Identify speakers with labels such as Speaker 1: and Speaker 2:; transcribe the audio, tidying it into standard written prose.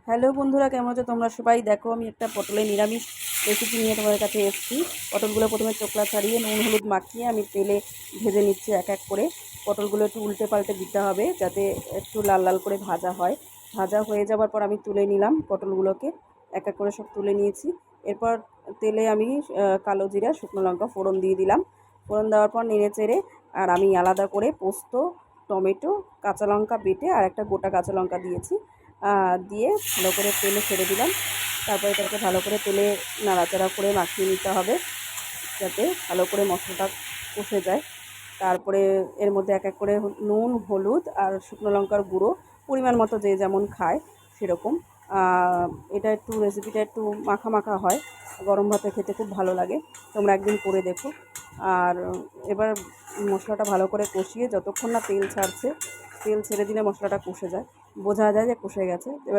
Speaker 1: Hello বন্ধুরা, কেমন আছো তোমরা সবাই? দেখো, আমি একটা পটলের নিরামিষ রেসিপি নিয়ে তোমাদের কাছে এসেছি। পটলগুলো প্রথমে চোকলা ছাড়িয়ে নুন হলুদ মাখিয়ে আমি তেলে ভেজে নিচ্ছি এক এক করে। পটলগুলো একটু উল্টে পাল্টে দিতে হবে যাতে একটু লাল লাল করে ভাজা হয়। ভাজা হয়ে যাওয়ার পর আমি তুলে নিলাম পটলগুলোকে, এক এক করে সব তুলে নিয়েছি। এরপর তেলে আমি কালো জিরা শুকনো লঙ্কা ফোড়ন দিয়ে দিলাম। ফোড়ন দেওয়ার পর নেড়ে চেড়ে আর আমি আলাদা করে পোস্ত, টমেটো, কাঁচা লঙ্কা বেটে আর একটা গোটা কাঁচা লঙ্কা দিয়েছি। দিয়ে ভালো করে তেলে ছেড়ে দিলাম। তারপরে এটাকে ভালো করে তেলে নাড়াচাড়া করে মাখিয়ে নিতে হবে যাতে ভালো করে মশলাটা কষে যায়। তারপরে এর মধ্যে এক এক করে নুন, হলুদ আর শুকনো লঙ্কার গুঁড়ো পরিমাণ মতো যে যেমন খায় সেরকম। এটা একটু রেসিপিটা একটু মাখা মাখা হয়, গরম ভাতে খেতে খুব ভালো লাগে। তোমরা একদিন করে দেখো। আর এবার মশলাটা ভালো করে কষিয়ে যতক্ষণ না তেল ছাড়ছে, তেল ছেড়ে দিলে মশলাটা কষে যায়, বোঝা যায় যে কষে গেছে। এবার